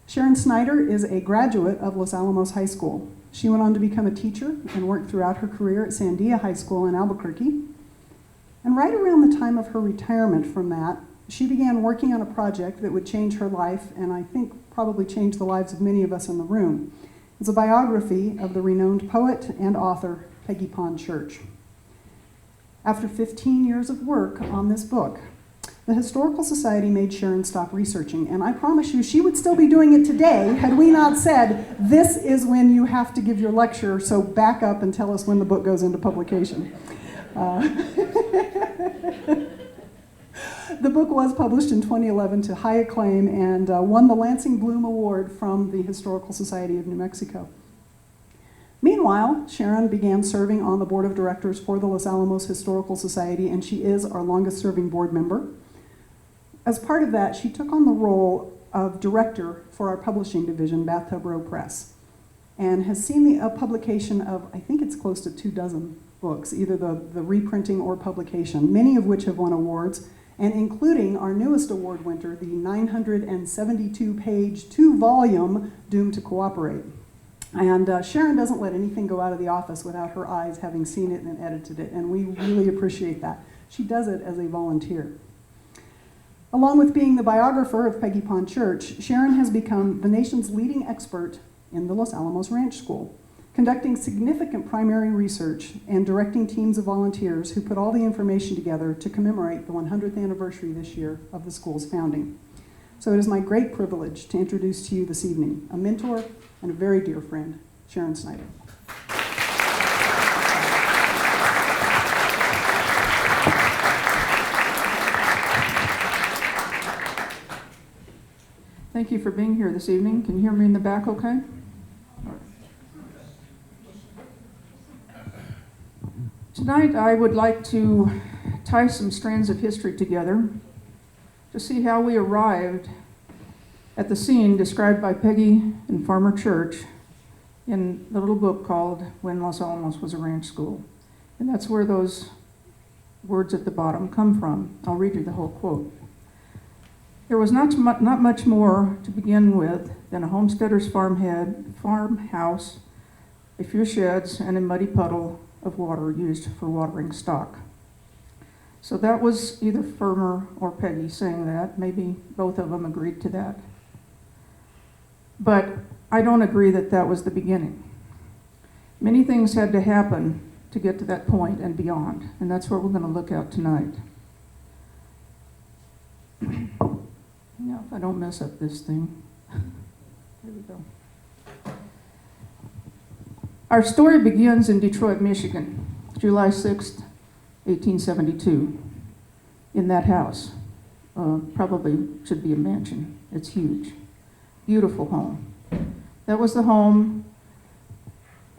Sharon Snyder is a graduate of Los Alamos High School. She went on to become a teacher and worked throughout her career at Sandia High School in Albuquerque. And right around the time of her retirement from that, she began working on a project that would change her life, and I think probably change the lives of many of us in the room. It's a biography of the renowned poet and author Peggy Pond Church. After 15 years of work on this book, the Historical Society made Sharon stop researching, and I promise you she would still be doing it today had we not said, this is when you have to give your lecture, so back up and tell us when the book goes into publication. The book was published in 2011 to high acclaim and won the Lansing Bloom Award from the Historical Society of New Mexico. Meanwhile, Sharon began serving on the board of directors for the Los Alamos Historical Society, and she is our longest-serving board member. As part of that, she took on the role of director for our publishing division, Bathtub Row Press, and has seen the publication of, I think it's close to 24 books, either the reprinting or publication, many of which have won awards, and including our newest award winner, the 972-page, 2-volume Doomed to Cooperate. And Sharon doesn't let anything go out of the office without her eyes having seen it and edited it, and we really appreciate that. She does it as a volunteer. Along with being the biographer of Peggy Pond Church, Sharon has become the nation's leading expert in the Los Alamos Ranch School, conducting significant primary research and directing teams of volunteers who put all the information together to commemorate the 100th anniversary this year of the school's founding. So it is my great privilege to introduce to you this evening a mentor and a very dear friend, Sharon Snyder. Thank you for being here this evening. Can you hear me in the back okay? Tonight I would like to tie some strands of history together to see how we arrived at the scene described by Peggy and Farmer Church in the little book called When Los Alamos Was a Ranch School. And that's where those words at the bottom come from. I'll read you the whole quote. There was not much more to begin with than a homesteader's farmhouse, a few sheds, and a muddy puddle of water used for watering stock. So that was either Farmer or Peggy saying that. Maybe both of them agreed to that. But I don't agree that that was the beginning. Many things had to happen to get to that point and beyond, and that's what we're going to look at tonight. Now, if I don't mess up this thing. There we go. Our story begins in Detroit, Michigan, July 6th, 1872, in that house. Probably should be a mansion. It's huge. Beautiful home. That was the home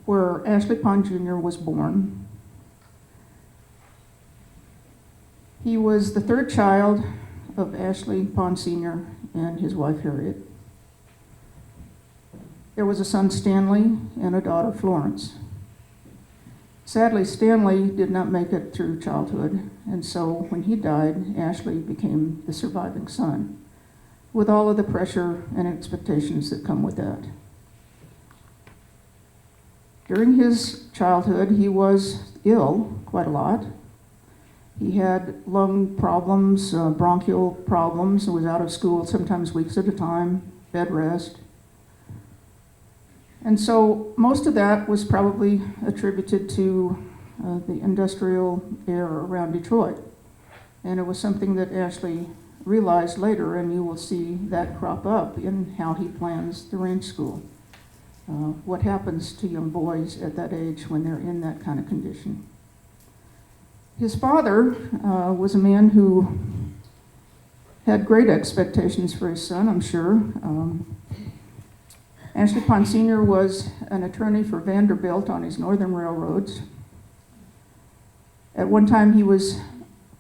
where Ashley Pond Jr. was born. He was the third child of Ashley Pond Sr. and his wife Harriet. There was a son, Stanley, and a daughter, Florence. Sadly, Stanley did not make it through childhood, and so when he died, Ashley became the surviving son, with all of the pressure and expectations that come with that. During his childhood, he was ill quite a lot. He had lung problems, bronchial problems, was out of school sometimes weeks at a time, bed rest. And so most of that was probably attributed to the industrial air around Detroit. And it was something that Ashley realized later, and you will see that crop up in how he plans the ranch school. What happens to young boys at that age when they're in that kind of condition. His father was a man who had great expectations for his son, I'm sure. Ashley Pond Sr. was an attorney for Vanderbilt on his northern railroads. At one time, he was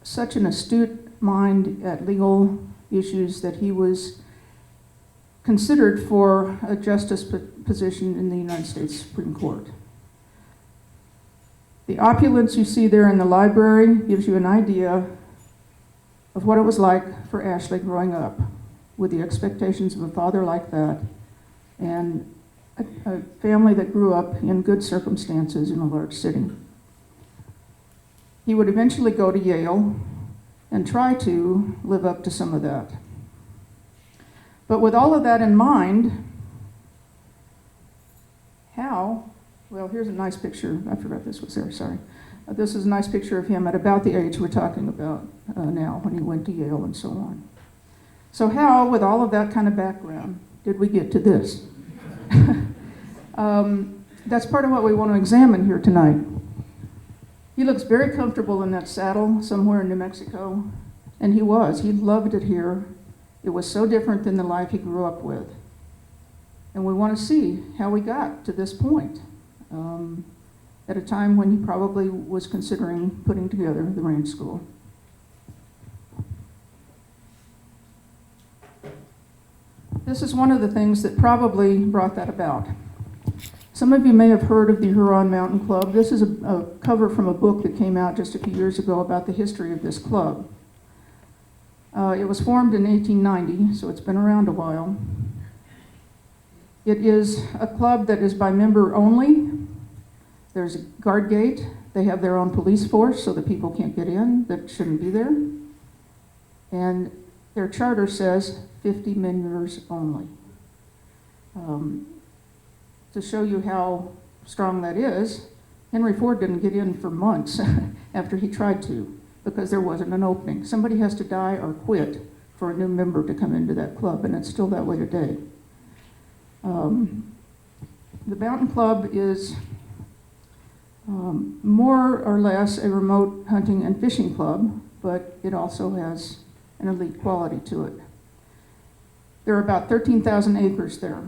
such an astute mind at legal issues that he was considered for a justice position in the United States Supreme Court. The opulence you see there in the library gives you an idea of what it was like for Ashley growing up with the expectations of a father like that and a family that grew up in good circumstances in a large city. He would eventually go to Yale and try to live up to some of that. But with all of that in mind, well, here's a nice picture. I forgot this was there, sorry. This is a nice picture of him at about the age we're talking about now, when he went to Yale and so on. So how, with all of that kind of background, did we get to this? That's part of what we want to examine here tonight. He looks very comfortable in that saddle somewhere in New Mexico, and he loved it here. It was so different than the life he grew up with. And we want to see how we got to this point, at a time when he probably was considering putting together the ranch school. This is one of the things that probably brought that about. Some of you may have heard of the Huron Mountain Club. This is a cover from a book that came out just a few years ago about the history of this club. It was formed in 1890, so it's been around a while. It is a club that is by member only. There's a guard gate. They have their own police force so that people can't get in that shouldn't be there. And their charter says 50 members only. To show you how strong that is, Henry Ford didn't get in for months after he tried to, because there wasn't an opening. Somebody has to die or quit for a new member to come into that club, and it's still that way today. The Mountain Club is more or less a remote hunting and fishing club, but it also has an elite quality to it. There are about 13,000 acres there.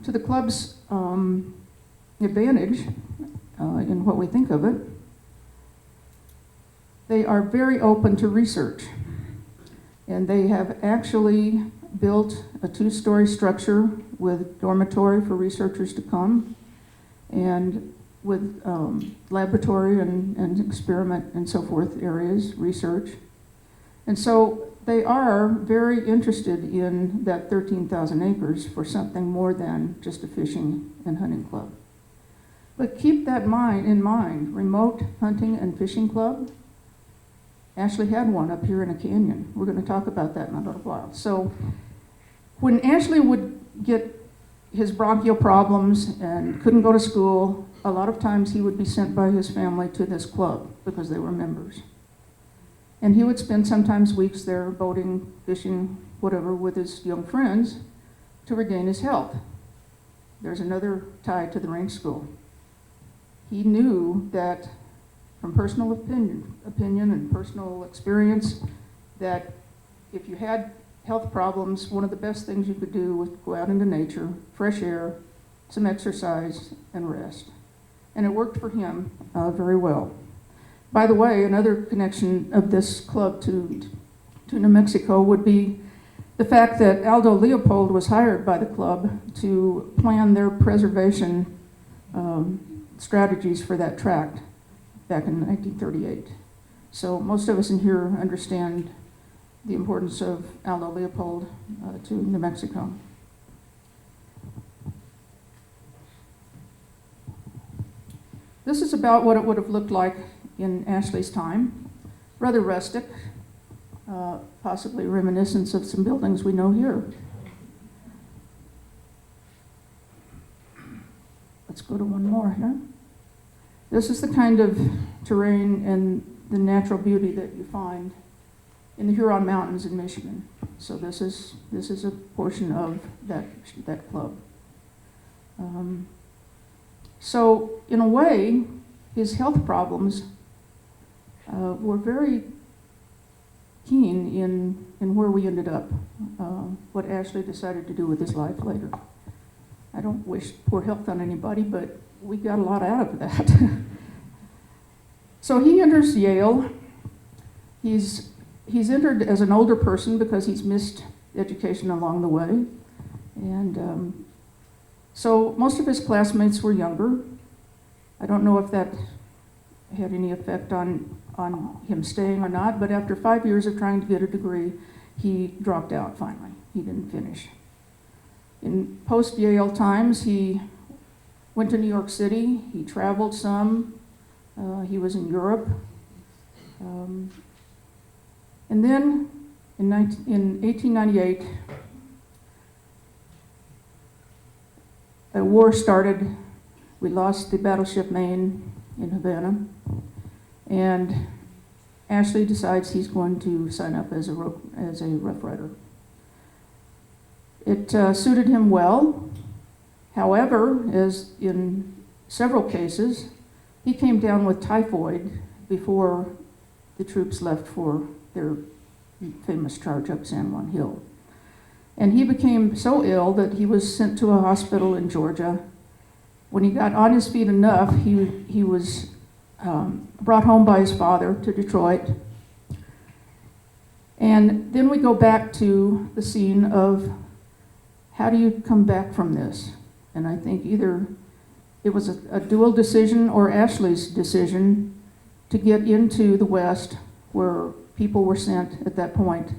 To the club's advantage, in what we think of it, they are very open to research. And they have actually built a 2-story structure with dormitory for researchers to come, and with laboratory and experiment and so forth areas, research. And so they are very interested in that 13,000 acres for something more than just a fishing and hunting club. But keep that in mind, remote hunting and fishing club. Ashley had one up here in a canyon. We're going to talk about that in a little while. So when Ashley would get his bronchial problems and couldn't go to school, a lot of times he would be sent by his family to this club because they were members. And he would spend sometimes weeks there boating, fishing, whatever, with his young friends to regain his health. There's another tie to the ranch school. He knew that from personal opinion and personal experience, that if you had health problems, one of the best things you could do was go out into nature, fresh air, some exercise, and rest. And it worked for him very well. By the way, another connection of this club to New Mexico would be the fact that Aldo Leopold was hired by the club to plan their preservation strategies for that tract back in 1938. So most of us in here understand the importance of Aldo Leopold to New Mexico. This is about what it would have looked like in Ashley's time. Rather rustic, possibly reminiscent of some buildings we know here. Let's go to one more here. This is the kind of terrain and the natural beauty that you find in the Huron Mountains in Michigan. So this is a portion of that club. So in a way, his health problems were very keen in where we ended up, what Ashley decided to do with his life later. I don't wish poor health on anybody, but we got a lot out of that. So he enters Yale. He's entered as an older person because he's missed education along the way. And so most of his classmates were younger. I don't know if that had any effect on him staying or not, but after 5 years of trying to get a degree, he dropped out finally. He didn't finish. In post-Yale times, he went to New York City. He traveled some. He was in Europe. And then in 1898, a war started. We lost the battleship Maine in Havana. And Ashley decides he's going to sign up as a Rough Rider. It suited him well. However, as in several cases, he came down with typhoid before the troops left for their famous charge up San Juan Hill. And he became so ill that he was sent to a hospital in Georgia. When he got on his feet enough, he was brought home by his father to Detroit. And then we go back to the scene of how do you come back from this? And I think either it was a dual decision or Ashley's decision to get into the West, where people were sent at that point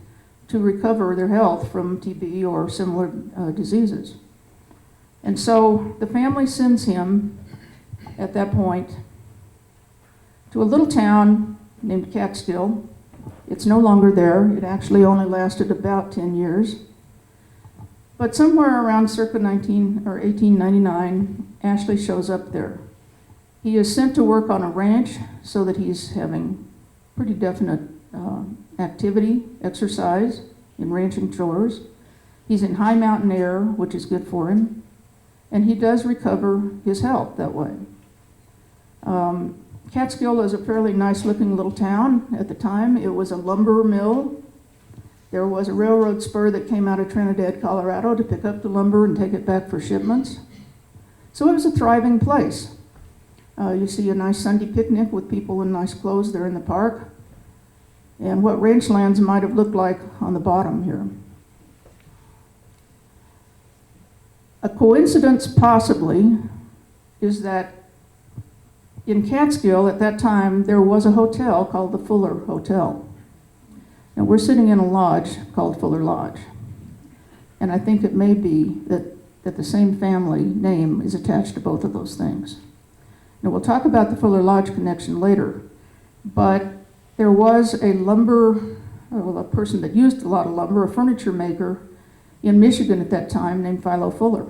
to recover their health from TB or similar diseases. And so the family sends him at that point to a little town named Catskill. It's no longer there. It actually only lasted about 10 years. But somewhere around circa 1899, Ashley shows up there. He is sent to work on a ranch so that he's having pretty definite activity, exercise in ranching chores. He's in high mountain air, which is good for him. And he does recover his health that way. Catskill is a fairly nice looking little town at the time. It was a lumber mill. There was a railroad spur that came out of Trinidad, Colorado to pick up the lumber and take it back for shipments. So it was a thriving place. You see a nice Sunday picnic with people in nice clothes there in the park. And what ranch lands might have looked like on the bottom here. A coincidence possibly is that in Catskill at that time there was a hotel called the Fuller Hotel. Now we're sitting in a lodge called Fuller Lodge. And I think it may be that the same family name is attached to both of those things. Now we'll talk about the Fuller Lodge connection later, but there was a person that used a lot of lumber, a furniture maker in Michigan at that time named Philo Fuller.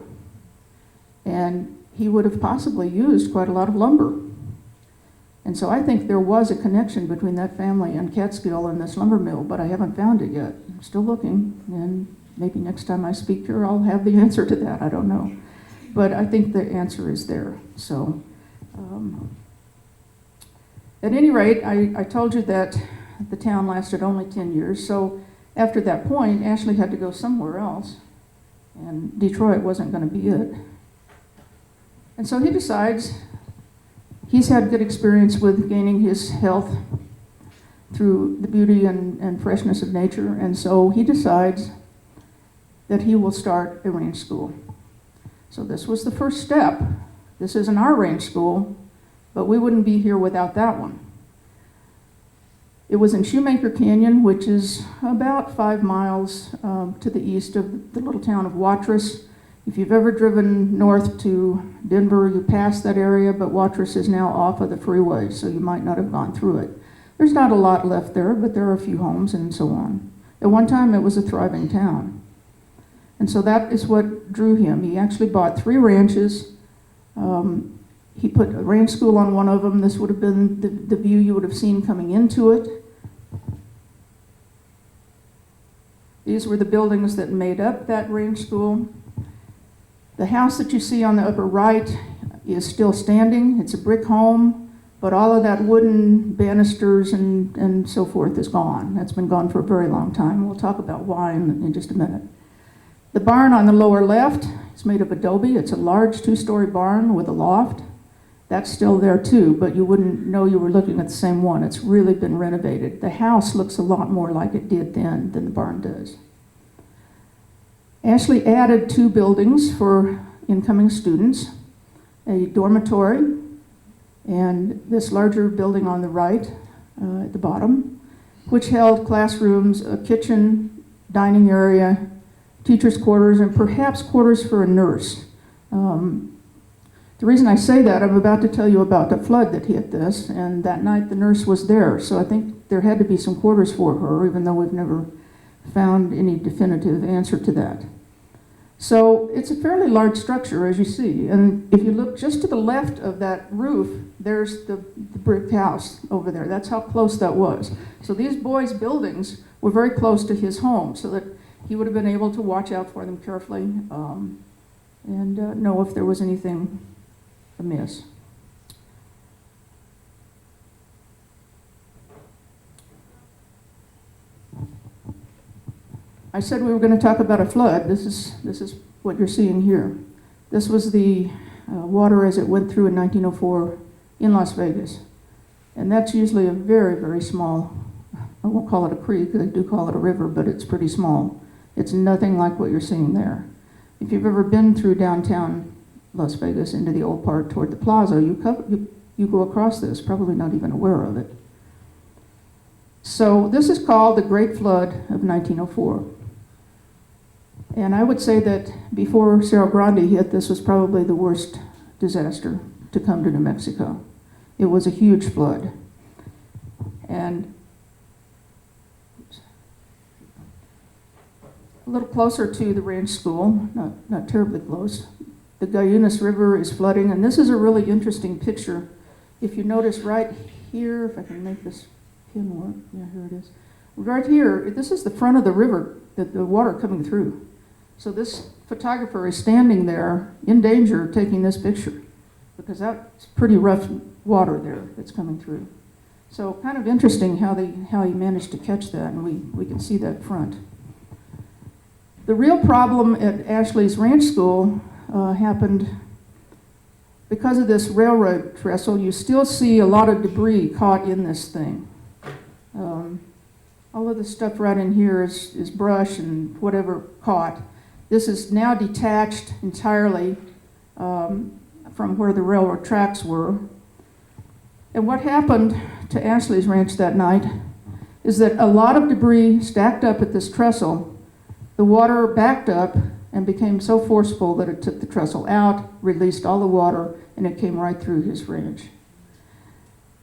And he would have possibly used quite a lot of lumber. And so I think there was a connection between that family and Catskill and this lumber mill, but I haven't found it yet. I'm still looking, and maybe next time I speak here I'll have the answer to that, I don't know. But I think the answer is there. So, at any rate, I told you that the town lasted only 10 years, so after that point, Ashley had to go somewhere else, and Detroit wasn't going to be it. And so he decides he's had good experience with gaining his health through the beauty and freshness of nature, and so he decides that he will start a ranch school. So this was the first step. This isn't our ranch school, but we wouldn't be here without that one. It was in Shoemaker Canyon, which is about 5 miles to the east of the little town of Watrous. If you've ever driven north to Denver, you pass that area, but Watrous is now off of the freeway, so you might not have gone through it. There's not a lot left there, but there are a few homes and so on. At one time, it was a thriving town. And so that is what drew him. He actually bought 3 ranches. He put a ranch school on one of them. This would have been the view you would have seen coming into it. These were the buildings that made up that ranch school. The house that you see on the upper right is still standing. It's a brick home, but all of that wooden banisters and so forth is gone. That's been gone for a very long time. We'll talk about why in just a minute. The barn on the lower left is made of adobe. It's a large 2-story barn with a loft. That's still there too, but you wouldn't know you were looking at the same one. It's really been renovated. The house looks a lot more like it did then than the barn does. Ashley added 2 buildings for incoming students, a dormitory, and this larger building on the right at the bottom, which held classrooms, a kitchen, dining area, teacher's quarters, and perhaps quarters for a nurse. The reason I say that, I'm about to tell you about the flood that hit this, and that night the nurse was there, so I think there had to be some quarters for her, even though we've never found any definitive answer to that. So it's a fairly large structure, as you see, and if you look just to the left of that roof, there's the brick house over there. That's how close that was. So these boys' buildings were very close to his home, so that he would have been able to watch out for them carefully and know if there was anything amiss. I said we were going to talk about a flood. This is what you're seeing here. This was the water as it went through in 1904 in Las Vegas. And that's usually a very, very small, I won't call it a creek, I do call it a river, but it's pretty small. It's nothing like what you're seeing there. If you've ever been through downtown Las Vegas into the old part toward the plaza, you go across this, probably not even aware of it. So this is called the Great Flood of 1904. And I would say that before Cerro Grande hit, this was probably the worst disaster to come to New Mexico. It was a huge flood. And a little closer to the ranch school, not terribly close, the Gallunas River is flooding, and this is a really interesting picture. If you notice right here, if I can make this pin work, yeah, here it is. Right here, this is the front of the river, the water coming through. So this photographer is standing there in danger taking this picture because that's pretty rough water there that's coming through. So kind of interesting how he managed to catch that, and we can see that front. The real problem at Ashley's Ranch School happened because of this railroad trestle. You still see a lot of debris caught in this thing. All of the stuff right in here is brush and whatever caught. This is now detached entirely from where the railroad tracks were. And what happened to Ashley's ranch that night is that a lot of debris stacked up at this trestle. The water backed up and became so forceful that it took the trestle out, released all the water, and it came right through his ranch.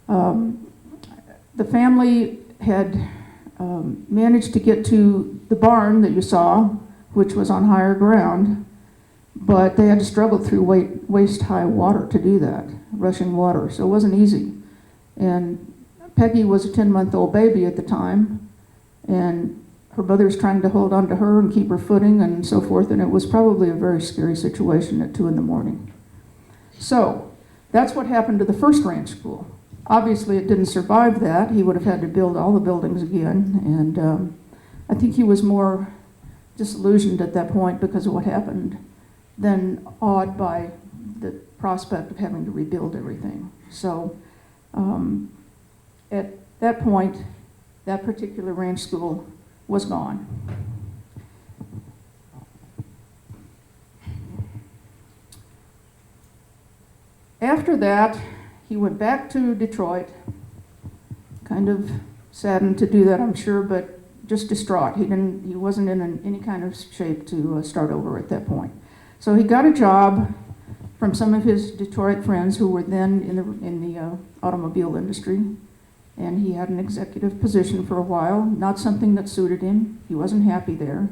The family had managed to get to the barn that you saw, which was on higher ground, but they had to struggle through waist-high water to do that, rushing water, so it wasn't easy. And Peggy was a 10-month-old baby at the time, and her mother's trying to hold on to her and keep her footing and so forth, and it was probably a very scary situation at 2 in the morning. So that's what happened to the first ranch school. Obviously, it didn't survive that. He would have had to build all the buildings again, and I think he was more disillusioned at that point because of what happened than awed by the prospect of having to rebuild everything. So at that point, that particular ranch school was gone. After that, he went back to Detroit, kind of saddened to do that, I'm sure, but just distraught. He wasn't in any kind of shape to start over at that point. So he got a job from some of his Detroit friends who were then in the automobile industry, and he had an executive position for a while, not something that suited him. He wasn't happy there.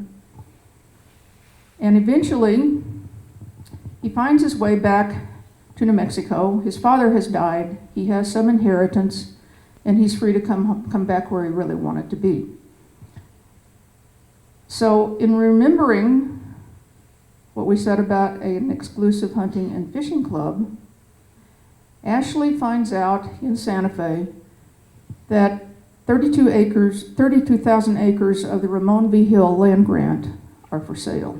And eventually, he finds his way back to New Mexico. His father has died. He has some inheritance, and he's free to come back where he really wanted to be. So in remembering what we said about an exclusive hunting and fishing club, Ashley finds out in Santa Fe that 32,000 acres of the Ramon V. Hill land grant are for sale.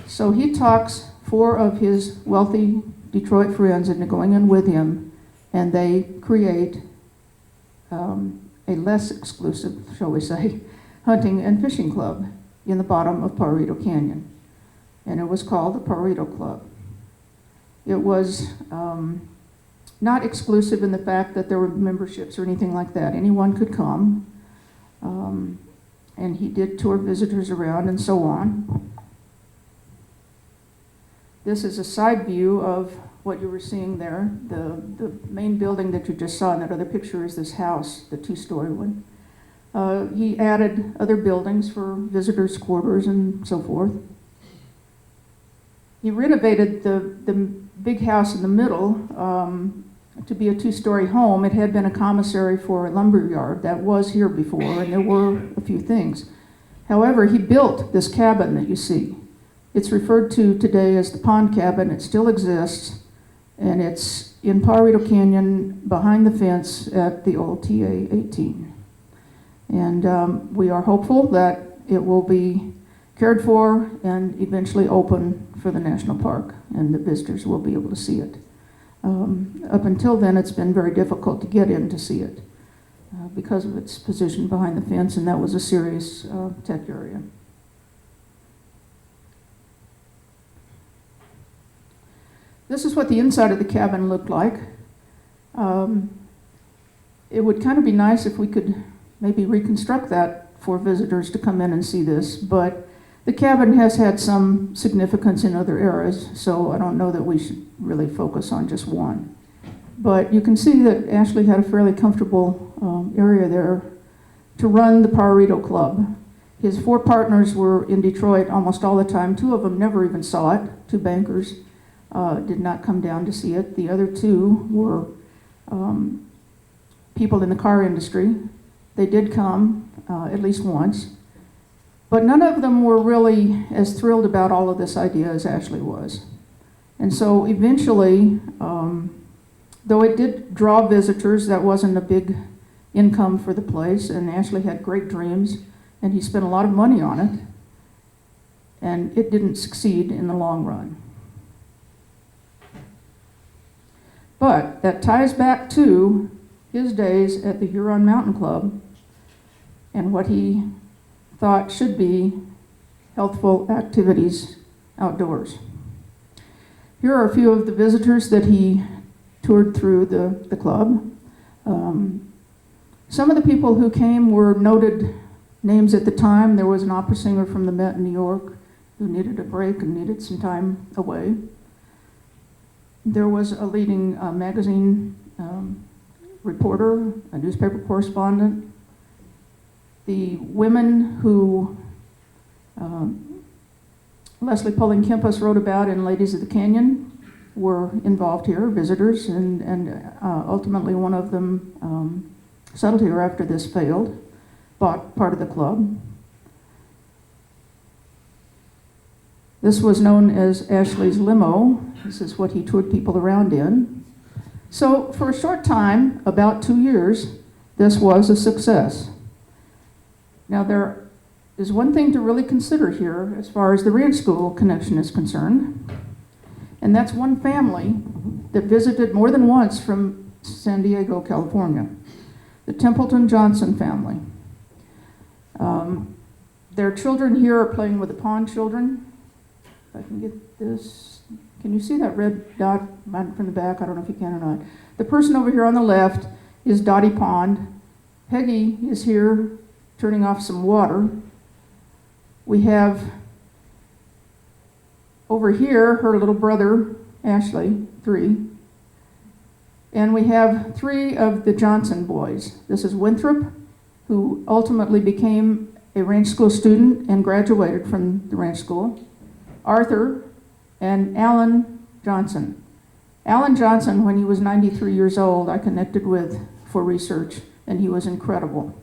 So he talks 4 of his wealthy Detroit friends into going in with him, and they create a less exclusive, shall we say, hunting and fishing club in the bottom of Pajarito Canyon. And it was called the Pajarito Club. It was not exclusive in the fact that there were memberships or anything like that. Anyone could come. and he did tour visitors around and so on. This is a side view of what you were seeing there. The main building that you just saw in that other picture is this house, the two-story one. He added other buildings for visitors' quarters and so forth. He renovated the big house in the middle to be a two-story home. It had been a commissary for a lumber yard that was here before, and there were a few things. However, he built this cabin that you see. It's referred to today as the Pond Cabin. It still exists, and it's in Pajarito Canyon behind the fence at the old TA-18. And we are hopeful that it will be cared for and eventually open for the national park, and the visitors will be able to see it. Up until then, it's been very difficult to get in to see it because of its position behind the fence, and that was a serious tech area. This is what the inside of the cabin looked like. It would kind of be nice if we could maybe reconstruct that for visitors to come in and see this, but the cabin has had some significance in other eras, so I don't know that we should really focus on just one. But you can see that Ashley had a fairly comfortable area there to run the Pajarito Club. His 4 partners were in Detroit almost all the time. 2 of them never even saw it, 2 bankers. Did not come down to see it. The other 2 were people in the car industry. They did come at least once, but none of them were really as thrilled about all of this idea as Ashley was. And so eventually, though it did draw visitors, that wasn't a big income for the place, and Ashley had great dreams, and he spent a lot of money on it, and it didn't succeed in the long run. But that ties back to his days at the Huron Mountain Club and what he thought should be healthful activities outdoors. Here are a few of the visitors that he toured through the club. Some of the people who came were noted names at the time. There was an opera singer from the Met in New York who needed a break and needed some time away. There was a leading magazine reporter, a newspaper correspondent. The women who Leslie Pulling Kempis wrote about in Ladies of the Canyon were involved here, visitors, and ultimately one of them settled here after this failed, bought part of the club. This was known as Ashley's limo. This is what he toured people around in. So for a short time, about 2 years, this was a success. Now there is one thing to really consider here as far as the ranch school connection is concerned, and that's one family that visited more than once from San Diego, California, the Templeton Johnson family. Their children here are playing with the Pond children. If I can get this, can you see that red dot from the back? I don't know if you can or not. The person over here on the left is Dottie Pond. Peggy is here turning off some water. We have over here her little brother, Ashley, 3. And we have 3 of the Johnson boys. This is Winthrop, who ultimately became a ranch school student and graduated from the ranch school. Arthur and Alan Johnson. Alan Johnson, when he was 93 years old, I connected with for research, and he was incredible.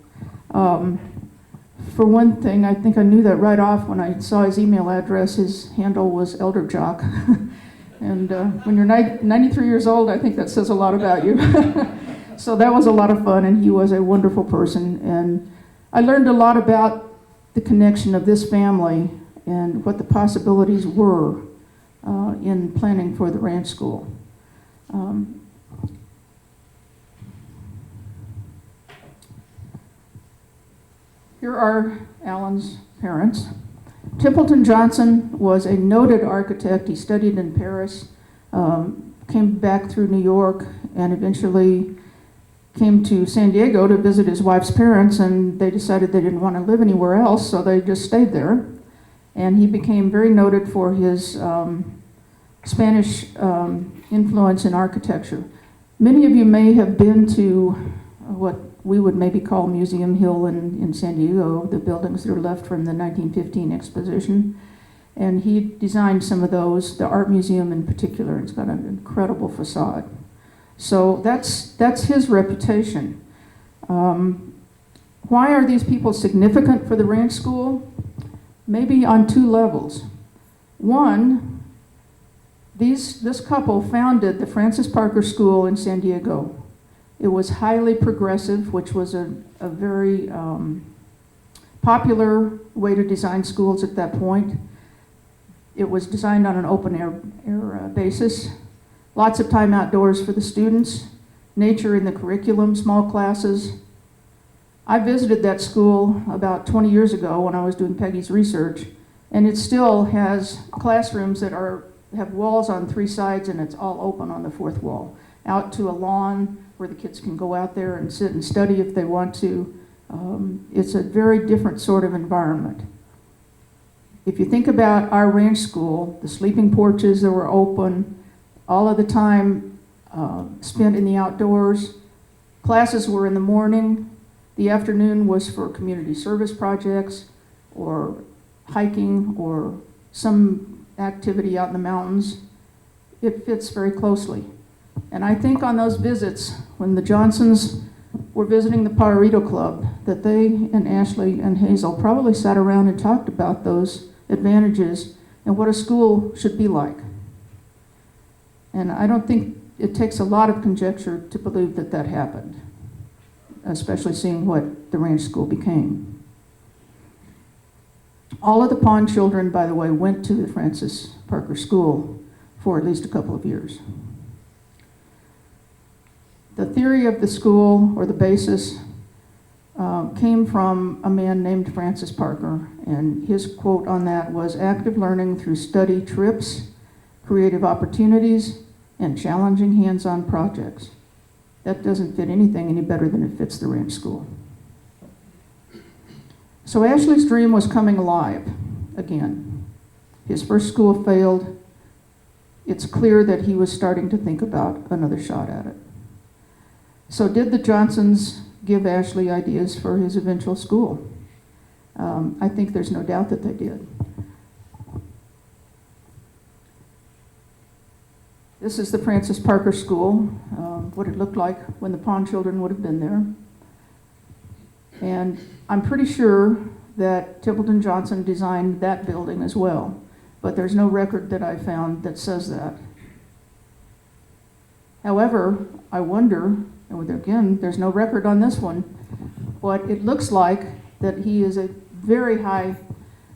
For one thing, I think I knew that right off when I saw his email address. His handle was Elder Jock. And when you're 93 years old, I think that says a lot about you. So that was a lot of fun, and he was a wonderful person. And I learned a lot about the connection of this family and what the possibilities were in planning for the ranch school. Here are Alan's parents. Templeton Johnson was a noted architect. He studied in Paris, came back through New York, and eventually came to San Diego to visit his wife's parents, and they decided they didn't want to live anywhere else, so they just stayed there. And he became very noted for his Spanish influence in architecture. Many of you may have been to what we would maybe call Museum Hill in San Diego, the buildings that are left from the 1915 exposition. And he designed some of those, the art museum in particular. It's got an incredible facade. So that's his reputation. Why are these people significant for the ranch school? Maybe on two levels. One, this couple founded the Francis Parker School in San Diego. It was highly progressive, which was a very popular way to design schools at that point. It was designed on an open air basis. Lots of time outdoors for the students, nature in the curriculum, small classes. I visited that school about 20 years ago when I was doing Peggy's research, and it still has classrooms that have walls on 3 sides, and it's all open on the 4th wall, out to a lawn where the kids can go out there and sit and study if they want to. It's a very different sort of environment. If you think about our ranch school, the sleeping porches that were open, all of the time spent in the outdoors. Classes were in the morning. The afternoon was for community service projects or hiking or some activity out in the mountains. It fits very closely. And I think on those visits, when the Johnsons were visiting the Pajarito Club, that they and Ashley and Hazel probably sat around and talked about those advantages and what a school should be like. And I don't think it takes a lot of conjecture to believe that that happened, especially seeing what the ranch school became. All of the Pond children, by the way, went to the Francis Parker School for at least a couple of years. The theory of the school, or the basis, came from a man named Francis Parker, and his quote on that was, "Active learning through study trips, creative opportunities, and challenging hands-on projects." That doesn't fit anything any better than it fits the ranch school. So Ashley's dream was coming alive again. His first school failed. It's clear that he was starting to think about another shot at it. So did the Johnsons give Ashley ideas for his eventual school? I think there's no doubt that they did. This is the Francis Parker School, what it looked like when the Pond children would have been there. And I'm pretty sure that Templeton Johnson designed that building as well, but there's no record that I found that says that. However, I wonder, and again, there's no record on this one, but it looks like that he is a very high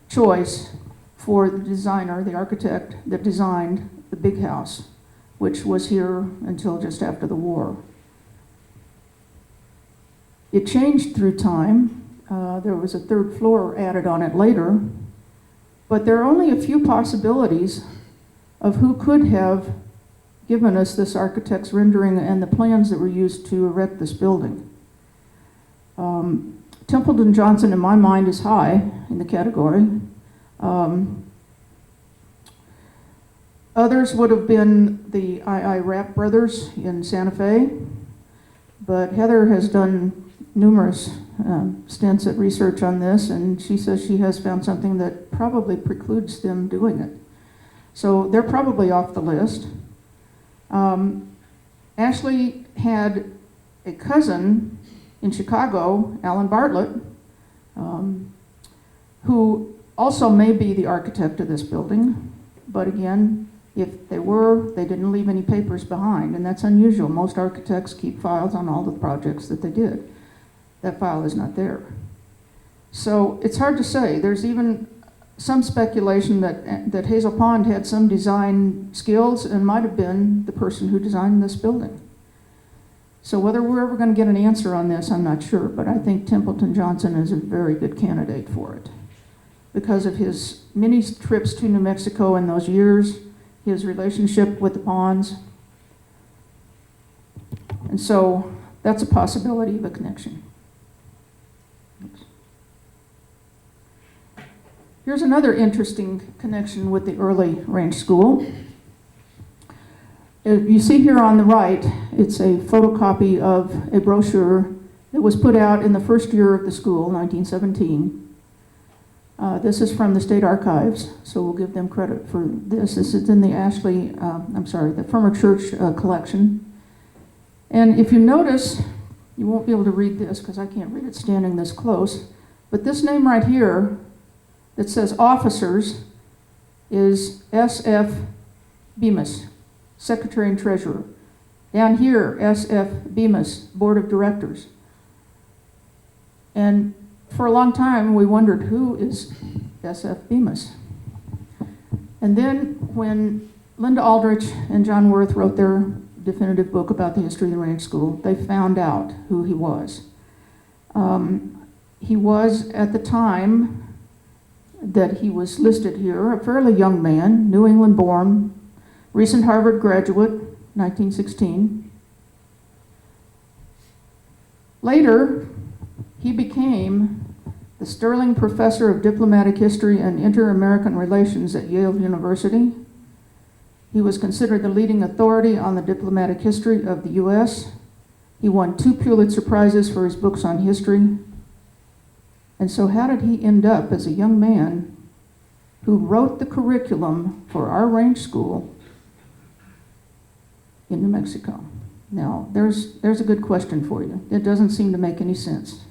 choice for the designer, the architect that designed the big house, which was here until just after the war. It changed through time. There was a 3rd floor added on it later, but there are only a few possibilities of who could have given us this architect's rendering and the plans that were used to erect this building. Templeton Johnson, in my mind, is high in the category. Others would have been the I.I. Rapp brothers in Santa Fe, but Heather has done numerous stints at research on this, and she says she has found something that probably precludes them doing it. So they're probably off the list. Ashley had a cousin in Chicago, Alan Bartlett, who also may be the architect of this building, but again, if they were, they didn't leave any papers behind, and that's unusual. Most architects keep files on all the projects that they did. That file is not there. So it's hard to say. There's even some speculation that Hazel Pond had some design skills and might have been the person who designed this building. So whether we're ever going to get an answer on this, I'm not sure, but I think Templeton Johnson is a very good candidate for it because of his many trips to New Mexico in those years, his relationship with the Ponds. And so that's a possibility of a connection. Oops. Here's another interesting connection with the early ranch school. You see here on the right, it's a photocopy of a brochure that was put out in the first year of the school, 1917. This is from the State Archives, so we'll give them credit for this. This is in the the Farmer Church collection. And if you notice, you won't be able to read this because I can't read it standing this close, but this name right here that says officers is S.F. Bemis, Secretary and Treasurer. Down here, S.F. Bemis, Board of Directors. And for a long time, we wondered, who is S.F. Bemis? And then when Linda Aldrich and John Worth wrote their definitive book about the history of the ranch school, they found out who he was. He was, at the time that he was listed here, a fairly young man, New England born, recent Harvard graduate, 1916. Later, he became the Sterling Professor of Diplomatic History and Inter-American Relations at Yale University. He was considered the leading authority on the diplomatic history of the U.S. He won 2 Pulitzer Prizes for his books on history. And so how did he end up as a young man who wrote the curriculum for our ranch school in New Mexico? Now, there's a good question for you. It doesn't seem to make any sense.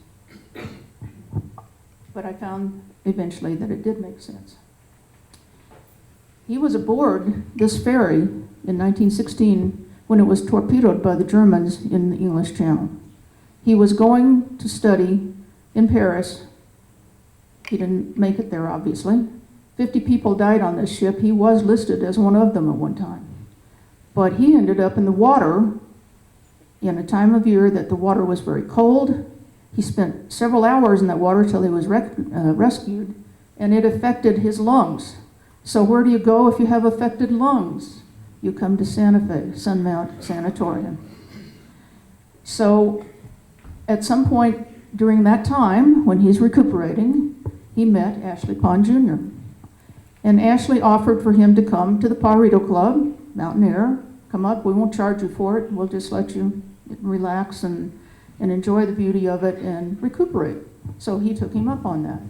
But I found eventually that it did make sense. He was aboard this ferry in 1916 when it was torpedoed by the Germans in the English Channel. He was going to study in Paris. He didn't make it there, obviously. 50 people died on this ship. He was listed as one of them at one time. But he ended up in the water in a time of year that the water was very cold. He spent several hours in that water till he was rescued, and it affected his lungs. So where do you go if you have affected lungs? You come to Santa Fe, Sunmount Sanatorium. So at some point during that time, when he's recuperating, he met Ashley Pond Jr. And Ashley offered for him to come to the Pajarito Club, Mountain Air. Come up, we won't charge you for it. We'll just let you relax and enjoy the beauty of it and recuperate. So he took him up on that.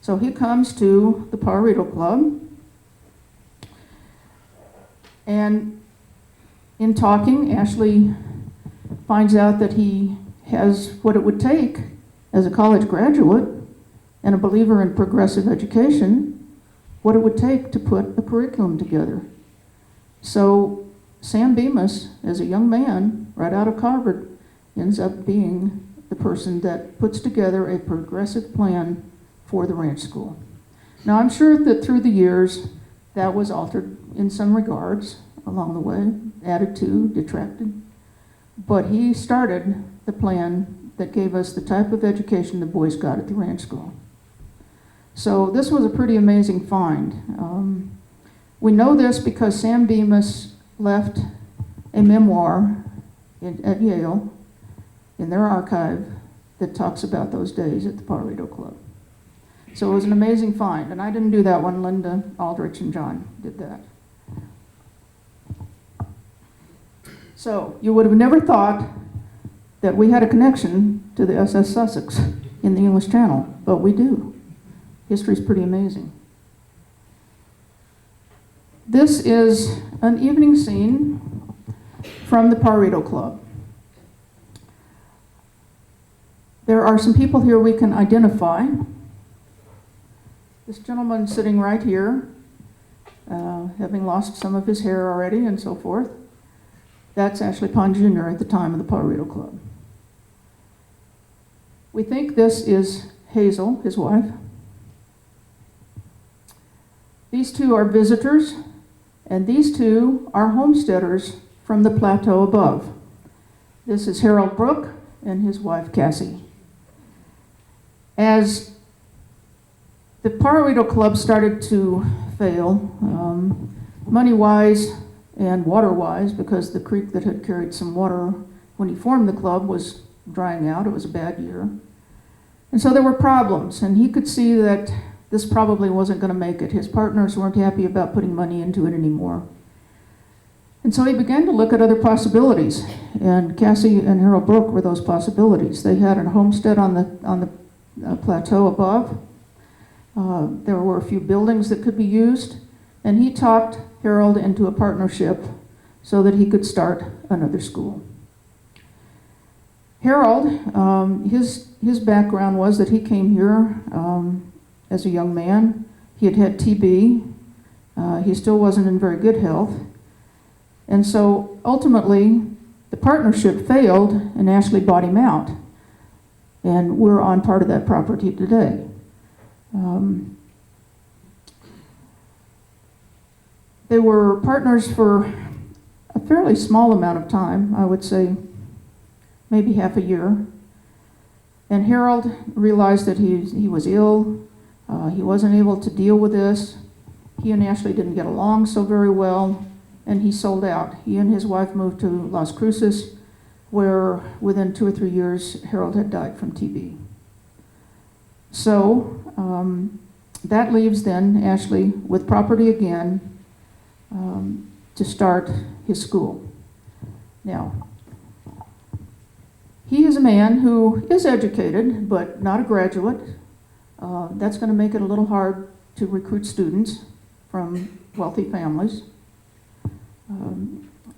So he comes to the Pajarito Club, and in talking, Ashley finds out that he has what it would take as a college graduate and a believer in progressive education, what it would take to put a curriculum together. So Sam Bemis, as a young man, right out of Harvard, ends up being the person that puts together a progressive plan for the ranch school. Now, I'm sure that through the years, that was altered in some regards along the way, added to, detracted. But he started the plan that gave us the type of education the boys got at the ranch school. So this was a pretty amazing find. We know this because Sam Bemis left a memoir at Yale in their archive that talks about those days at the Pajarito Club. So it was an amazing find, and I didn't do that one. Linda Aldrich and John did that. So you would have never thought that we had a connection to the SS Sussex in the English Channel, but we do. History's pretty amazing. This is an evening scene from the Pajarito Club. There are some people here we can identify. This gentleman sitting right here, having lost some of his hair already and so forth, that's Ashley Pond Jr. at the time of the Pajarito Club. We think this is Hazel, his wife. These two are visitors, and these two are homesteaders from the plateau above. This is Harold Brooke and his wife Cassie. As the Pajarito Club started to fail, money-wise and water-wise, because the creek that had carried some water when he formed the club was drying out. It was a bad year. And so there were problems, and he could see that this probably wasn't going to make it. His partners weren't happy about putting money into it anymore. And so he began to look at other possibilities, and Cassie and Harold Brooke were those possibilities. They had a homestead on the plateau above. There were a few buildings that could be used, and he talked Harold into a partnership so that he could start another school. Harold, his background was that he came here as a young man. He had had TB. He still wasn't in very good health. And so ultimately, the partnership failed, and Ashley bought him out. And we're on part of that property today. They were partners for a fairly small amount of time, I would say maybe half a year. And Harold realized that he was ill. He wasn't able to deal with this. He and Ashley didn't get along so very well, and he sold out. He and his wife moved to Las Cruces, where within 2 or 3 years, Harold had died from TB. So that leaves then Ashley with property again to start his school. Now, he is a man who is educated, but not a graduate. That's going to make it a little hard to recruit students from wealthy families.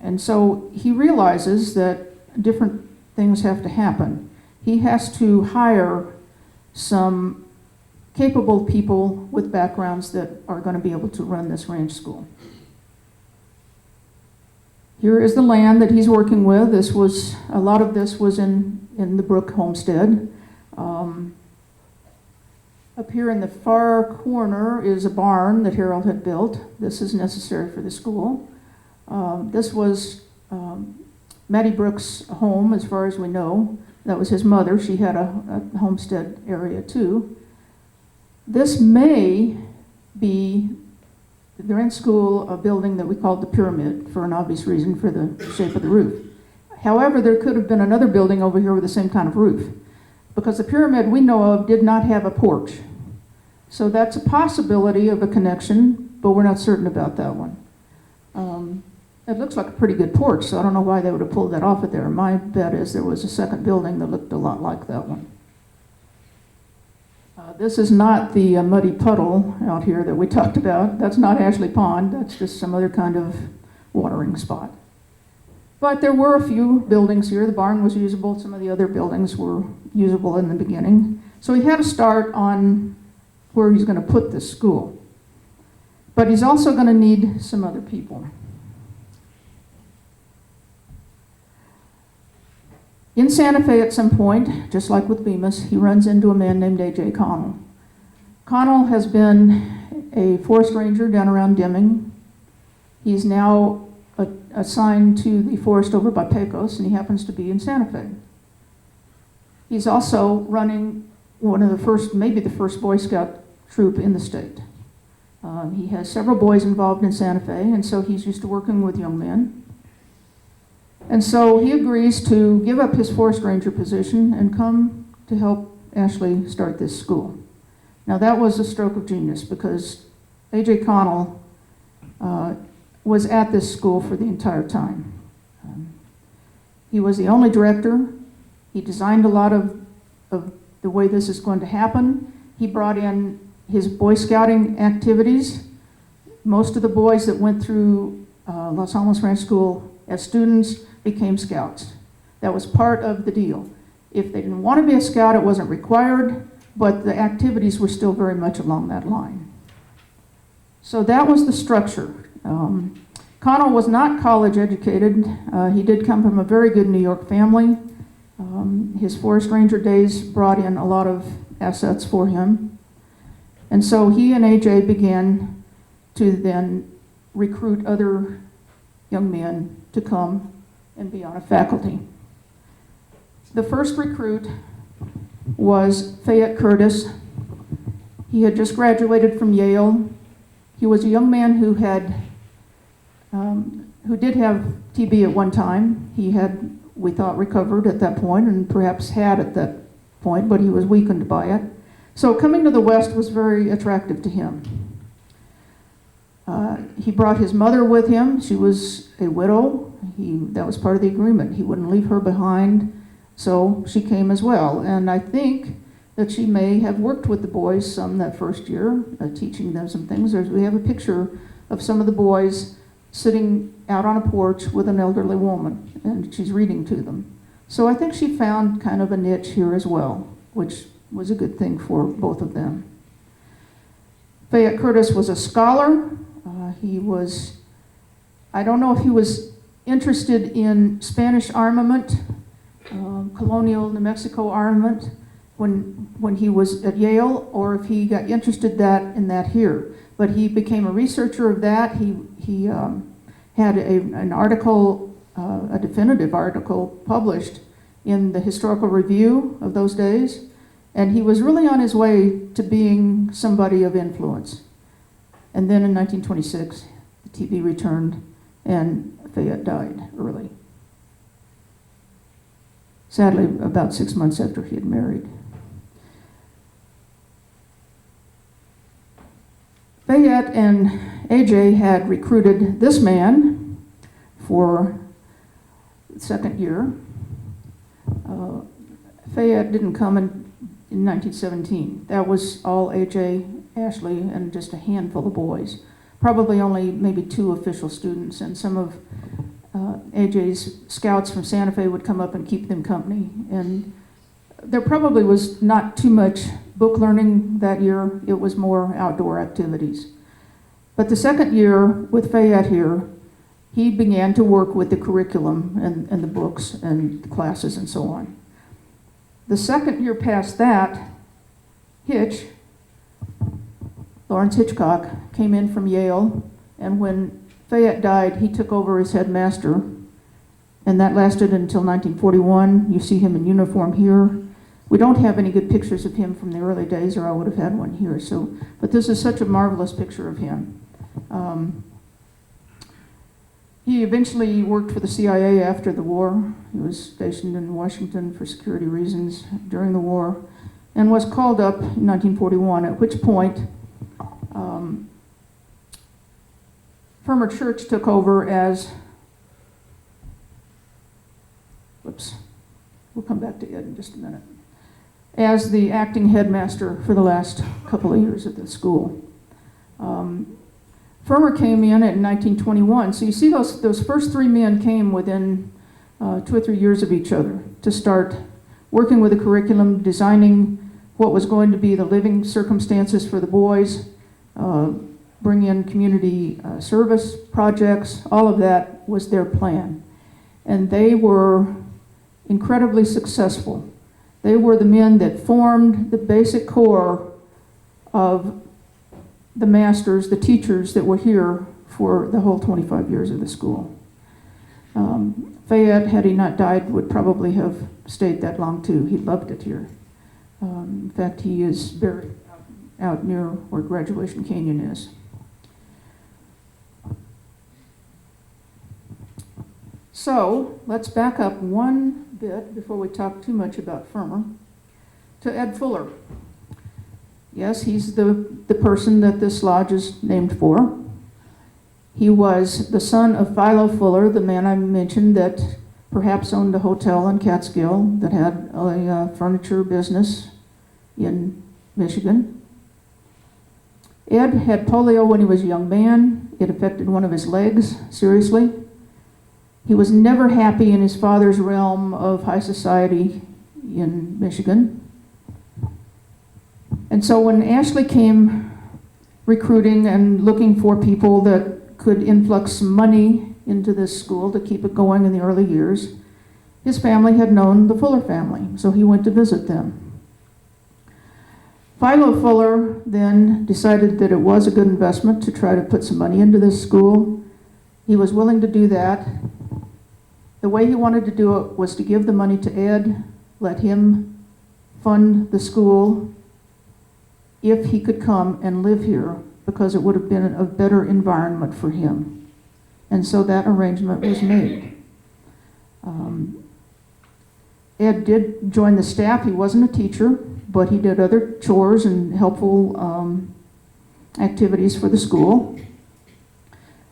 And so he realizes that different things have to happen. He has to hire some capable people with backgrounds that are going to be able to run this ranch school. Here is the land that he's working with. A lot of this was in the Brooke homestead. Up here in the far corner is a barn that Harold had built. This is necessary for the school. This was Mattie Brooke's home, as far as we know. That was his mother. She had a homestead area too. This may be the ranch school, a building that we called the Pyramid, for an obvious reason, for the shape of the roof. However, there could have been another building over here with the same kind of roof, because the Pyramid we know of did not have a porch. So that's a possibility of a connection, but we're not certain about that one. It looks like a pretty good porch, so I don't know why they would have pulled that off of there. My bet is there was a second building that looked a lot like that one. This is not the muddy puddle out here that we talked about. That's not Ashley Pond. That's just some other kind of watering spot. But there were a few buildings here. The barn was usable. Some of the other buildings were usable in the beginning. So he had to start on where he's going to put this school. But he's also going to need some other people. In Santa Fe at some point, just like with Bemis, he runs into a man named A.J. Connell. Connell has been a forest ranger down around Deming. He's now assigned to the forest over by Pecos, and he happens to be in Santa Fe. He's also running one of the first, maybe the first Boy Scout troop in the state. He has several boys involved in Santa Fe, and so he's used to working with young men. And so he agrees to give up his forest ranger position and come to help Ashley start this school. Now that was a stroke of genius, because A.J. Connell was at this school for the entire time. He was the only director. He designed a lot of the way this is going to happen. He brought in his Boy Scouting activities. Most of the boys that went through Los Alamos Ranch School as students became scouts. That was part of the deal. If they didn't want to be a scout, it wasn't required, but the activities were still very much along that line. So that was the structure. Connell was not college educated. He did come from a very good New York family. His forest ranger days brought in a lot of assets for him. And so he and AJ began to then recruit other young men to come and be on a faculty. The first recruit was Fayette Curtis. He had just graduated from Yale. He was a young man who did have TB at one time. He had we thought, recovered at that point, and perhaps had at that point, but he was weakened by it. So coming to the West was very attractive to him. He brought his mother with him. She was a widow. That was part of the agreement. He wouldn't leave her behind, so she came as well. And I think that she may have worked with the boys some that first year, teaching them some things. We have a picture of some of the boys sitting out on a porch with an elderly woman, and she's reading to them. So I think she found kind of a niche here as well, which was a good thing for both of them. Fayette Curtis was a scholar. I don't know if he was interested in Spanish armament, colonial New Mexico armament when he was at Yale, or if he got interested in that here. But he became a researcher of that. He had an article, a definitive article published in the Historical Review of those days, and he was really on his way to being somebody of influence. And then in 1926, the TB returned and Fayette died early. Sadly, about 6 months after he had married. Fayette and AJ had recruited this man for the second year. Fayette didn't come in 1917. That was all AJ, Ashley, and just a handful of boys. Probably only maybe 2 official students, and some of AJ's scouts from Santa Fe would come up and keep them company. And there probably was not too much book learning that year. It was more outdoor activities. But the second year with Fayette here, he began to work with the curriculum and the books and the classes and so on. The second year past that, Lawrence Hitchcock, came in from Yale, and when Fayette died, he took over as headmaster, and that lasted until 1941. You see him in uniform here. We don't have any good pictures of him from the early days, or I would have had one here. But this is such a marvelous picture of him. He eventually worked for the CIA after the war. He was stationed in Washington for security reasons during the war, and was called up in 1941, at which point Farmer Church took over as, we'll come back to Ed in just a minute, as the acting headmaster for the last couple of years at the school. Farmer came in 1921. So you see those first 3 men came within 2 or 3 years of each other to start working with the curriculum, designing what was going to be the living circumstances for the boys, bring in community service projects. All of that was their plan. And they were incredibly successful. They were the men that formed the basic core of the masters, the teachers that were here for the whole 25 years of the school. Fayette, had he not died, would probably have stayed that long too. He loved it here. In fact, he is buried out near where Graduation Canyon is. So let's back up one bit before we talk too much about Farmer to Ed Fuller. Yes, he's the person that this lodge is named for. He was the son of Philo Fuller, the man I mentioned that perhaps owned a hotel in Catskill, that had a furniture business in Michigan. Ed had polio when he was a young man. It affected one of his legs seriously. He was never happy in his father's realm of high society in Michigan. And so when Ashley came recruiting and looking for people that could influx some money into this school to keep it going in the early years, his family had known the Fuller family, so he went to visit them. Philo Fuller then decided that it was a good investment to try to put some money into this school. He was willing to do that. The way he wanted to do it was to give the money to Ed, let him fund the school if he could come and live here, because it would have been a better environment for him. And so that arrangement was made. Ed did join the staff. He wasn't a teacher, but he did other chores and helpful activities for the school.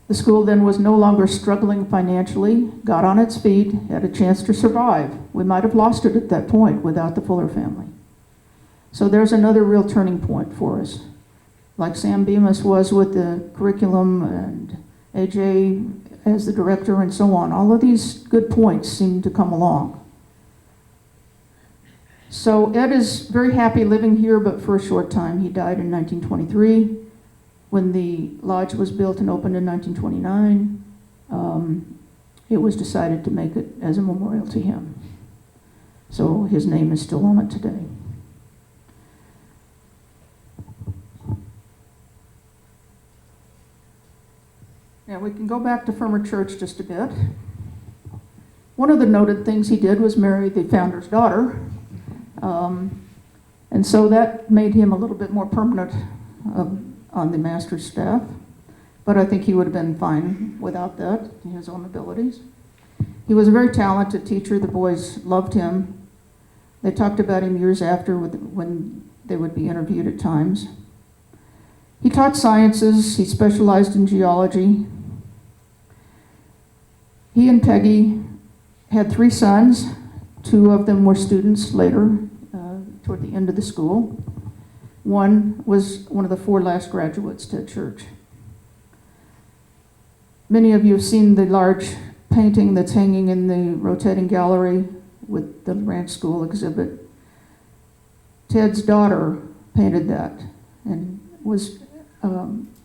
The school then was no longer struggling financially, got on its feet, had a chance to survive. We might have lost it at that point without the Fuller family. So there's another real turning point for us. Like Sam Bemis was with the curriculum and AJ as the director and so on. All of these good points seem to come along. So Ed is very happy living here, but for a short time. He died in 1923. When the lodge was built and opened in 1929, it was decided to make it as a memorial to him. So his name is still on it today. Now we can go back to Farmer Church just a bit. One of the noted things he did was marry the founder's daughter. And so that made him a little bit more permanent on the master's staff. But I think he would have been fine without that, his own abilities. He was a very talented teacher. The boys loved him. They talked about him years after when they would be interviewed at times. He taught sciences. He specialized in geology. He and Peggy had 3 sons. 2 of them were students later, toward the end of the school. One was one of the 4 last graduates to church. Many of you have seen the large painting that's hanging in the rotating gallery with the ranch school exhibit. Ted's daughter painted that and was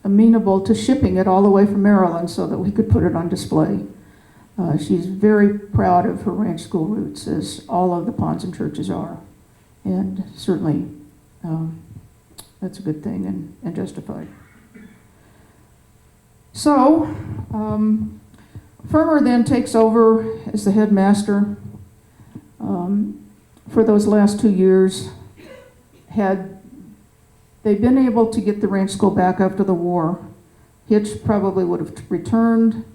amenable to shipping it all the way from Maryland so that we could put it on display. She's very proud of her ranch school roots, as all of the ponds and churches are. And certainly that's a good thing and justified. So, Fermer then takes over as the headmaster. For those last 2 years, had they been able to get the ranch school back after the war, Hitch probably would have returned.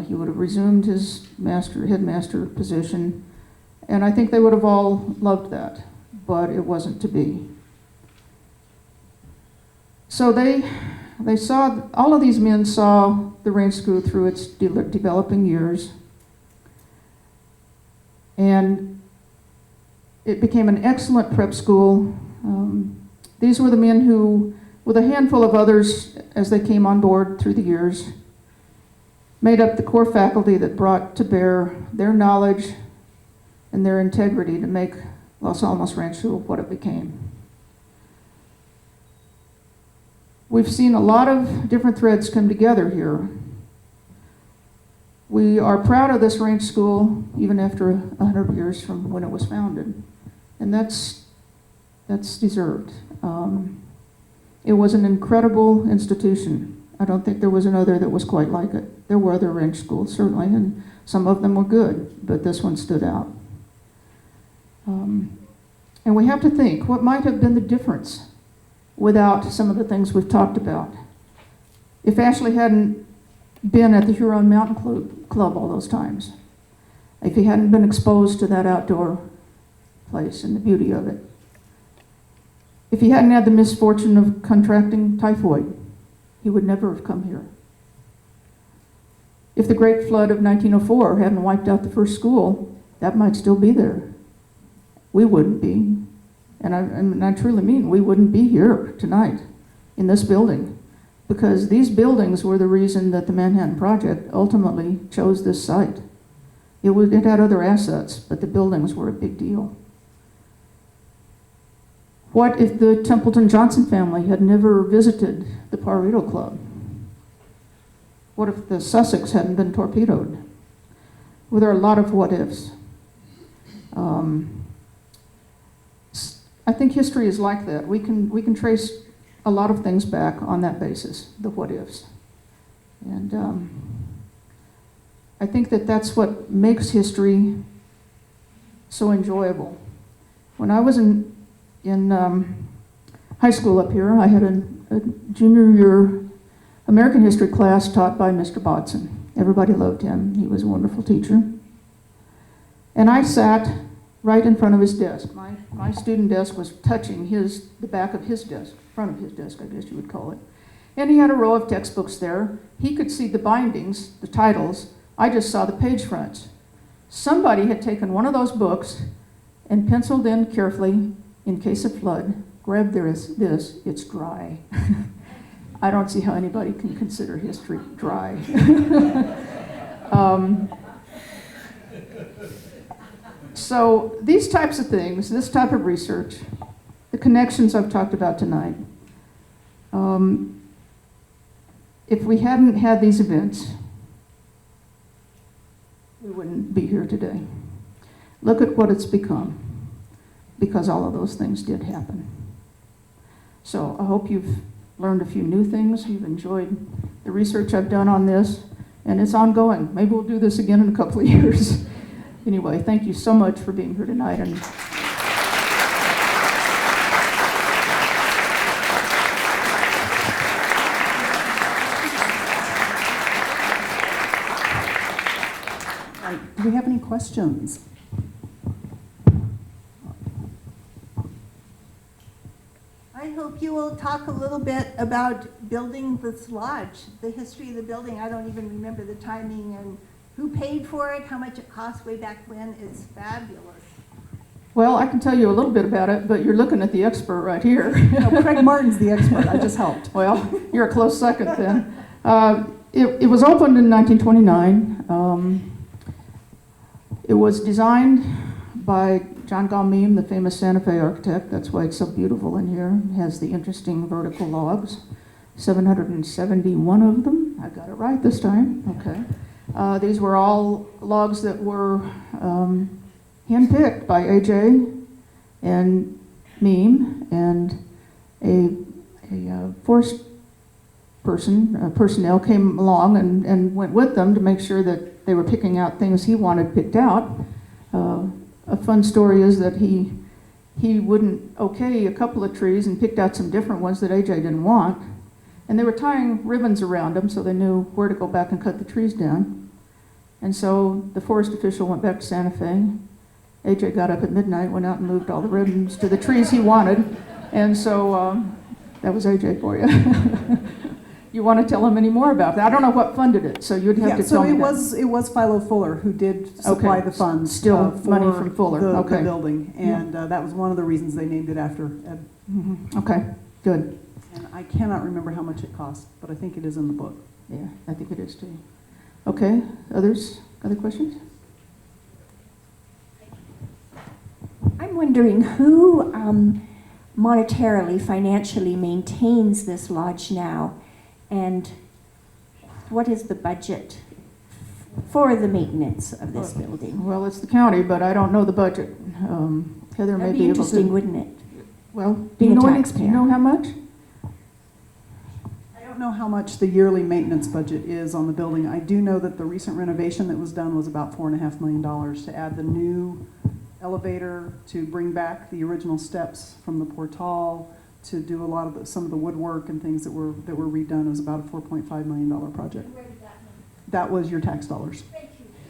He would have resumed his headmaster position, and I think they would have all loved that, but it wasn't to be. So they saw, all of these men saw the ranch school through its developing years, and it became an excellent prep school. These were the men who, with a handful of others as they came on board through the years, made up the core faculty that brought to bear their knowledge and their integrity to make Los Alamos Ranch School what it became. We've seen a lot of different threads come together here. We are proud of this ranch school even after 100 years from when it was founded, and that's deserved. It was an incredible institution. I don't think there was another that was quite like it. There were other ranch schools, certainly, and some of them were good, but this one stood out. And we have to think, what might have been the difference without some of the things we've talked about? If Ashley hadn't been at the Huron Mountain Club all those times, if he hadn't been exposed to that outdoor place and the beauty of it, if he hadn't had the misfortune of contracting typhoid, he would never have come here. If the Great Flood of 1904 hadn't wiped out the first school, that might still be there. We wouldn't be. And I truly mean we wouldn't be here tonight in this building, because these buildings were the reason that the Manhattan Project ultimately chose this site. It had other assets, but the buildings were a big deal. What if the Templeton Johnson family had never visited the Pajarito Club? What if the Sussex hadn't been torpedoed? Well, there are a lot of what ifs. I think history is like that. We can trace a lot of things back on that basis, the what ifs. And I think that that's what makes history so enjoyable. When I was in high school up here, I had a junior year American history class taught by Mr. Bodson. Everybody loved him. He was a wonderful teacher. And I sat right in front of his desk. My student desk was touching the back of his desk, front of his desk, I guess you would call it. And he had a row of textbooks there. He could see the bindings, the titles. I just saw the page fronts. Somebody had taken one of those books and penciled in carefully, in case of flood, grab this, it's dry. I don't see how anybody can consider history dry. So these types of things, this type of research, the connections I've talked about tonight, if we hadn't had these events, we wouldn't be here today. Look at what it's become, because all of those things did happen. So I hope you've learned a few new things. You've enjoyed the research I've done on this, and it's ongoing. Maybe we'll do this again in a couple of years. Anyway, thank you so much for being here tonight. And do we have any questions? I hope you will talk a little bit about building this lodge, the history of the building. I don't even remember the timing and who paid for it, how much it cost way back when. It's fabulous. well, I can tell you a little bit about it, but you're looking at the expert right here. No, Craig Martin's the expert. I just helped. Well, you're a close second then. It was opened in 1929. It was designed by John Galmeme, the famous Santa Fe architect. That's why it's so beautiful in here. It has the interesting vertical logs, 771 of them. I got it right this time. Okay. These were all logs that were handpicked by AJ and Meme, and a forest personnel came along and went with them to make sure that they were picking out things he wanted picked out. A fun story is that he wouldn't okay a couple of trees and picked out some different ones that AJ didn't want. And they were tying ribbons around them so they knew where to go back and cut the trees down. And so the forest official went back to Santa Fe. AJ got up at midnight, went out and moved all the ribbons to the trees he wanted. And so that was AJ for you. You want to tell him any more about that? I don't know what funded it, so you'd have to tell me that. So it was Philo Fuller who did supply the funds. Still for money from Fuller. The building, and that was one of the reasons they named it after Ed. Mm-hmm. Okay, good. And I cannot remember how much it cost, but I think it is in the book. Yeah, I think it is too. Okay, other questions? I'm wondering who monetarily, financially maintains this lodge now, and what is the budget for the maintenance of this building? Well, it's the county, but I don't know the budget. Heather may That'd be be able to. interesting, wouldn't it? Well, do Being you a know taxpayer. do you know how much? I don't know how much the yearly maintenance budget is on the building. I do know that the recent renovation that was done was about $4.5 million to add the new elevator, to bring back the original steps from the portal, to do a lot of some of the woodwork and things that were redone. It was about a $4.5 million project. Where did that come That was your tax dollars. from?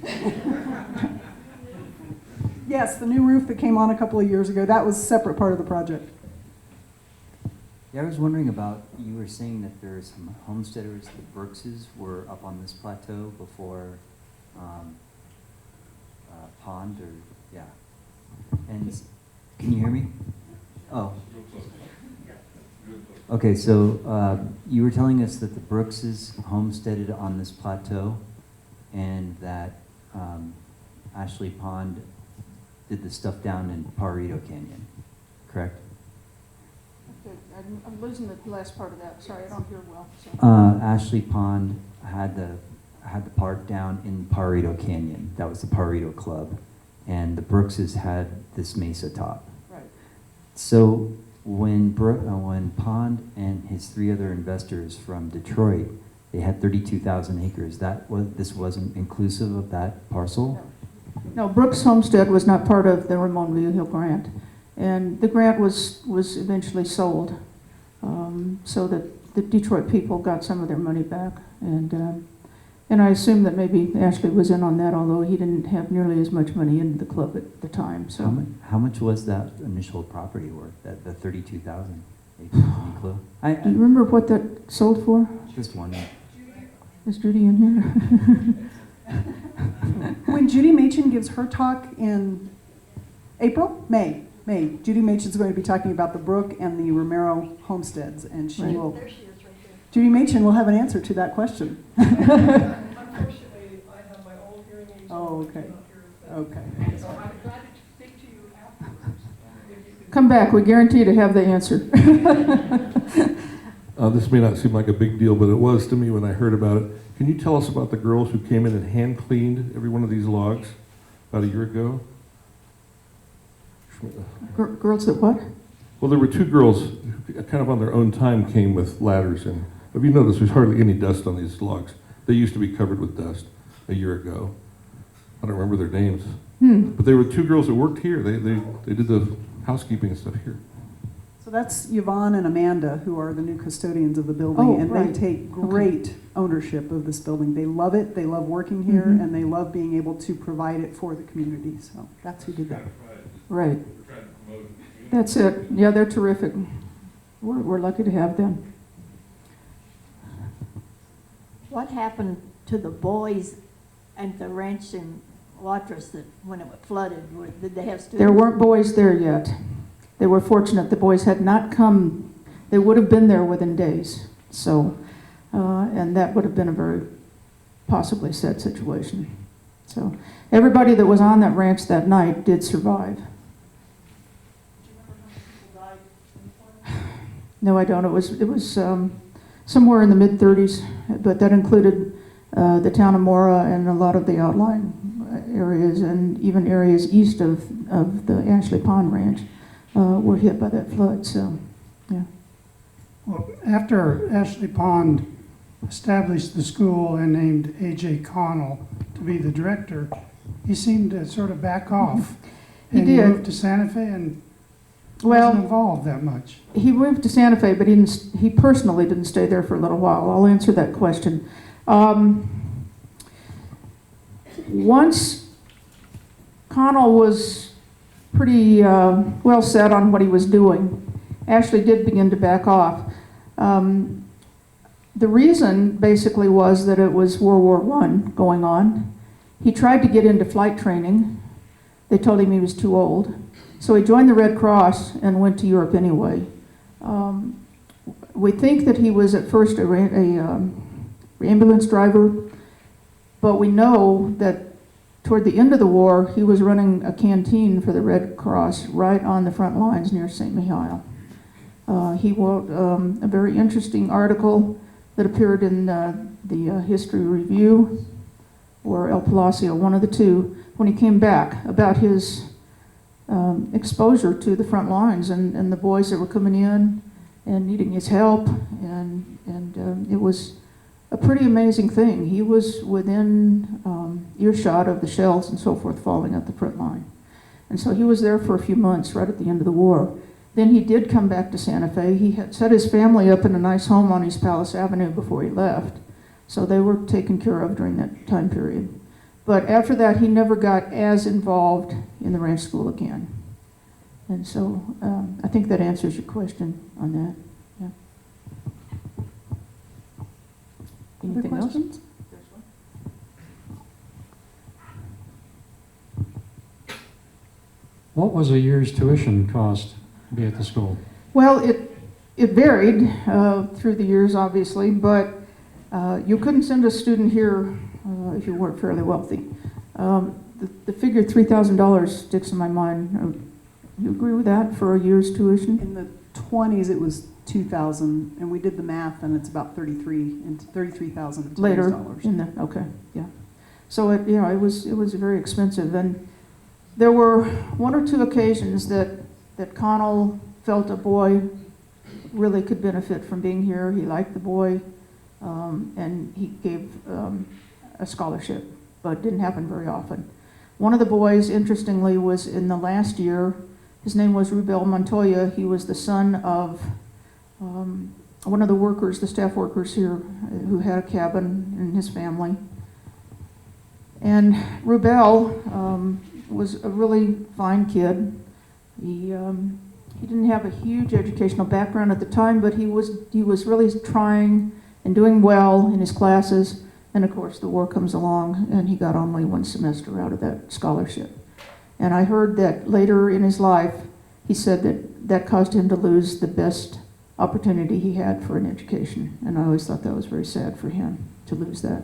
Thank you. Yes, the new roof that came on a couple of years ago, that was a separate part of the project. Yeah, I was wondering about, you were saying that there are some homesteaders, the Brookses, were up on this plateau before Pond, or, yeah. And, can you hear me? Oh. Okay, so you were telling us that the Brookses homesteaded on this plateau, and that Ashley Pond did the stuff down in Pajarito Canyon, correct? Okay, I'm losing the last part of that. Sorry, I don't hear well. So. Ashley Pond had the part down in Pajarito Canyon. That was the Pajarito Club, and the Brookses had this mesa top. Right. So when Pond and his three other investors from Detroit, they had 32,000 acres. This wasn't inclusive of that parcel? No, Brooks Homestead was not part of the Ramon Hill grant, and the grant was eventually sold, so that the Detroit people got some of their money back, and And I assume that maybe Ashley was in on that, although he didn't have nearly as much money into the club at the time, so. How much was that initial property worth, the 32,000? Any clue? Do you remember what that sold for? Just one. Is Judy in here? When Judy Machen gives her talk in April? May. Judy Machen's going to be talking about the Brook and the Romero homesteads, and she Right. will. There she is, right there. Judy Machen will have an answer to that question. Unfortunately, I have my old hearing aids. Oh, okay. Okay. So I'm glad to speak to you afterwards. If you could- Come back, we guarantee to have the answer. This may not seem like a big deal, but it was to me when I heard about it. Can you tell us about the girls who came in and hand cleaned every one of these logs about a year ago? Girls that what? Well, there were two girls who kind of on their own time came with ladders, and have you noticed there's hardly any dust on these logs? They used to be covered with dust a year ago. I don't remember their names, but they were two girls that worked here. They did the housekeeping and stuff here. So that's Yvonne and Amanda, who are the new custodians of the building, Oh, and right. they take great ownership of this building. They love it, they love working here, Mhm. and they love being able to provide it for the community. So that's who did that. Right. That's it. Yeah, they're terrific. We're lucky to have them. What happened to the boys and the ranch in Watrous that when it flooded? Did they have students? There weren't boys there yet. They were fortunate. The boys had not come. They would have been there within days. So, and that would have been a very possibly sad situation. So everybody that was on that ranch that night did survive. No, I don't. It was somewhere in the mid-30s, but that included the town of Mora and a lot of the outlying areas, and even areas east of the Ashley Pond Ranch were hit by that flood. So, yeah. Well, after Ashley Pond established the school and named A.J. Connell to be the director, he seemed to sort of back off. He and did. moved to Santa Fe and Well, wasn't involved that much. he moved to Santa Fe, but he personally didn't stay there for a little while. I'll answer that question. Once Connell was pretty well set on what he was doing, Ashley did begin to back off. The reason basically was that it was World War I going on. He tried to get into flight training. They told him he was too old. So he joined the Red Cross and went to Europe anyway. We think that he was at first a ambulance driver, but we know that toward the end of the war, he was running a canteen for the Red Cross right on the front lines near St. Mihiel. He wrote a very interesting article that appeared in the History Review, or El Palacio, one of the two, when he came back, about his exposure to the front lines and the boys that were coming in and needing his help, and it was a pretty amazing thing. He was within earshot of the shells and so forth falling at the front line. And so he was there for a few months right at the end of the war. Then he did come back to Santa Fe. He had set his family up in a nice home on East Palace Avenue before he left. So they were taken care of during that time period. But after that, he never got as involved in the ranch school again. And so I think that answers your question on that. Yeah. Other Anything else? questions? What was a year's tuition cost to be at the school? Well, it varied through the years, obviously, but you couldn't send a student here if you weren't fairly wealthy. The figure $3,000 sticks in my mind. You agree with that for a year's tuition? In the 20s, it was 2,000, and we did the math, and it's about 33,000 Later dollars. in the, okay, yeah. So it was very expensive, and there were one or two occasions that Connell felt a boy really could benefit from being here. He liked the boy, and he gave a scholarship, but it didn't happen very often. One of the boys, interestingly, was in the last year. His name was Rubel Montoya. He was the son of one of the workers, the staff workers here, who had a cabin in his family. And Rubel was a really fine kid. He didn't have a huge educational background at the time, but he was really trying and doing well in his classes. And of course, the war comes along, and he got only one semester out of that scholarship. And I heard that later in his life, he said that caused him to lose the best opportunity he had for an education. And I always thought that was very sad for him to lose that.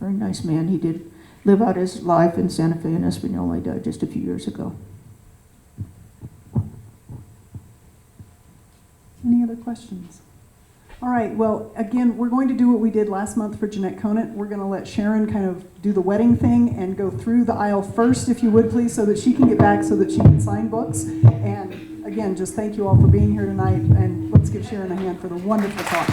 Very nice man. He did live out his life in Santa Fe and Espanola. He died just a few years ago. Any other questions? All right, well, again, we're going to do what we did last month for Jeanette Conant. We're going to let Sharon kind of do the wedding thing and go through the aisle first, if you would, please, so that she can get back, so that she can sign books. And again, just thank you all for being here tonight, and let's give Sharon a hand for the wonderful talk.